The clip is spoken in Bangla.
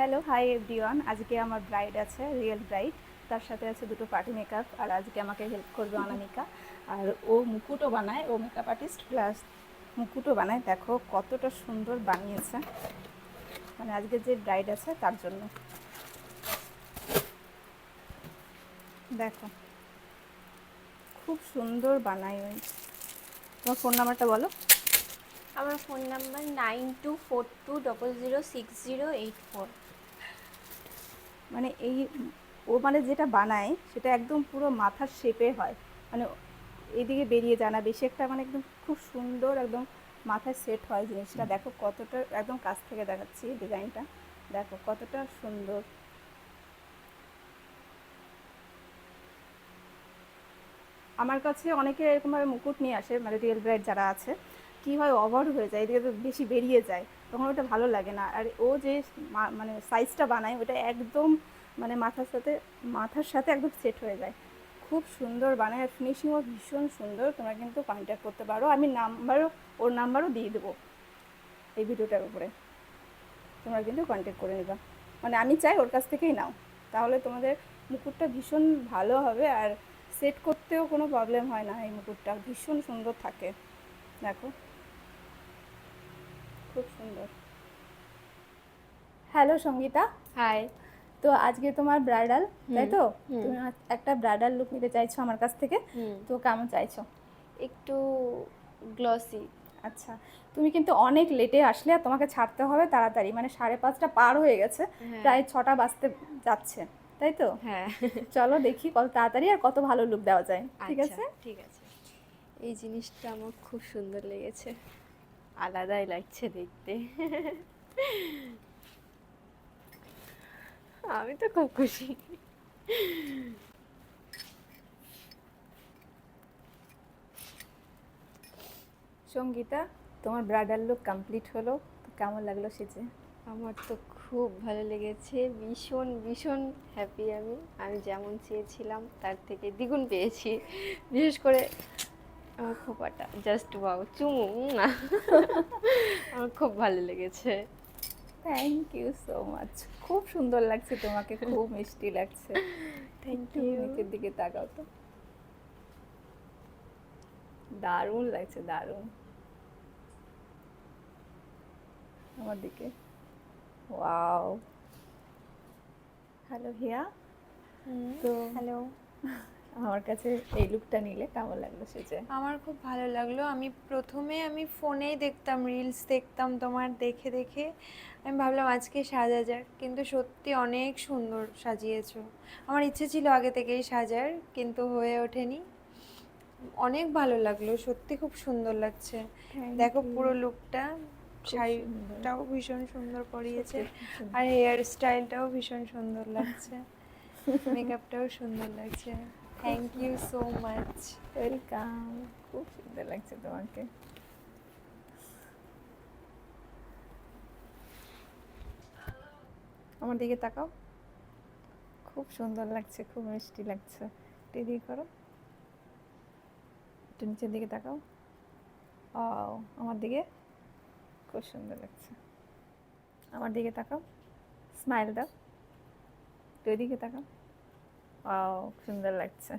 Hello, hi everyone. আজকে আমার ব্রাইড আছে, রিয়েল ব্রাইড। তার সাথে আছে দুটো পার্টি মেকআপ। আর আজকে আমাকে হেল্প করবে অনামিকা। আর ও মুকুটও বানায়, ও মেকআপ আর্টিস্ট প্লাস মুকুটও বানায়। দেখো কতটা সুন্দর বানিয়েছে, মানে আজকে যে ব্রাইড আছে তার জন্য। দেখো খুব সুন্দর বানায় ওই। তোমার ফোন নাম্বারটা বলো। আমার ফোন নাম্বার 9242006084। মানে এই ও মানে যেটা বানায় সেটা একদম পুরো মাথার শেপে হয়, মানে এদিকে বেরিয়ে যায় না বেশি একটা, মানে একদম খুব সুন্দর একদম মাথায় সেট হয় জিনিসটা। দেখো কতটা, একদম কাছ থেকে দেখাচ্ছি ডিজাইনটা, দেখো কতটা সুন্দর। আমার কাছে অনেকে এরকমভাবে মুকুট নিয়ে আসে, মানে রিয়েল ব্রাইড যারা আছে, কী হয় ওভার হয়ে যায়, এদিকে তো বেশি বেরিয়ে যায়, তখন ওটা ভালো লাগে না। আর ও যে মানে সাইজটা বানায় ওটা একদম মানে মাথার সাথে একদম সেট হয়ে যায়, খুব সুন্দর বানায়। আর ফিনিশিংও ভীষণ সুন্দর। তোমরা কিন্তু কন্ট্যাক্ট করতে পারো, আমি ওর নাম্বারও দিয়ে দেবো এই ভিডিওটার উপরে, তোমরা কিন্তু কন্ট্যাক্ট করে নিবা। মানে আমি চাই ওর কাছ থেকেই নাও, তাহলে তোমাদের মুকুটটা ভীষণ ভালো হবে। আর সেট করতেও কোনো প্রবলেম হয় না, এই মুকুটটা ভীষণ সুন্দর থাকে। দেখো খুব সুন্দর। হ্যালো সঙ্গীতা। হাই। তো আজকে তোমার ব্রাইডাল, তাই হুম তো? হুম তুমি একটা ব্রাইডাল লুক নিতে চাইছো আমার কাছ থেকে, হুম তো কেমন চাইছো? একটু গ্লসি। আচ্ছা, তুমি কিন্তু অনেক লেটে আসলে, আর তোমাকে ছাড়তে হবে তাড়াতাড়ি, মানে 5:30 পার হয়ে গেছে, হ্যাঁ প্রায় 6টা বাজতে যাচ্ছে, তাই তো? হ্যাঁ। চলো দেখি কত তাড়াতাড়ি আর কত ভালো লুক দেওয়া যায়, ঠিক আচ্ছা আছে? ঠিক আছে। এই জিনিসটা আমার খুব সুন্দর লেগেছে, আলাদাই লাগছে দেখতে। আমি তো খুব খুশি। সঙ্গীতা, তোমার ব্রাইডাল লুক কমপ্লিট হলো, তো কেমন লাগলো সেজে? আমার তো খুব ভালো লেগেছে, ভীষণ ভীষণ হ্যাপি। আমি আমি যেমন চেয়েছিলাম তার থেকে দ্বিগুণ পেয়েছি। বিশেষ করে আমার খোপাটা জাস্ট ওয়াও, চুমু না। আমার খুব ভালো লেগেছে। Thank you so much. খুব সুন্দর লাগছে তোমাকে, খুব মিষ্টি লাগছে। থ্যাংক একটু ইউ। নিচের দিকে তাকাও তো, দারুণ লাগছে, দারুণ। আমার দিকে, ওয়াও। হ্যালো হিয়া। হুম। তো হ্যালো। আমার কাছে এই লুকটা নিলে কেমন লাগলো সেজে? আমার খুব ভালো লাগলো। আমি ফোনেই দেখতাম, রিলস দেখতাম তোমার, দেখে দেখে আমি ভাবলাম আজকে সাজা যাক, কিন্তু সত্যি অনেক সুন্দর সাজিয়েছো। আমার ইচ্ছে ছিল আগে থেকেই সাজার, কিন্তু হয়ে ওঠেনি। অনেক ভালো লাগলো, সত্যি খুব সুন্দর লাগছে। থ্যাংক দেখো ইউ। পুরো লুকটা, খুব সুন্দর, শাড়িটাও ভীষণ সুন্দর করিয়েছে, সত্যি খুব আর সুন্দর। হেয়ার স্টাইলটাও ভীষণ সুন্দর লাগছে, মেকআপটাও সুন্দর লাগছে। খুব থ্যাংক ইউ সুন্দর। So much. ওয়েলকাম। খুব সুন্দর লাগছে তোমাকে। আমার দিকে তাকাও, খুব সুন্দর লাগছে, খুব মিষ্টি লাগছে। একটু এদিকে করো, একটু নিচের দিকে তাকাও। ও, আমার দিকে, খুব সুন্দর লাগছে। আমার দিকে তাকাও, স্মাইল দাও, একটু এদিকে তাকাও। ও, সুন্দর লাগছে।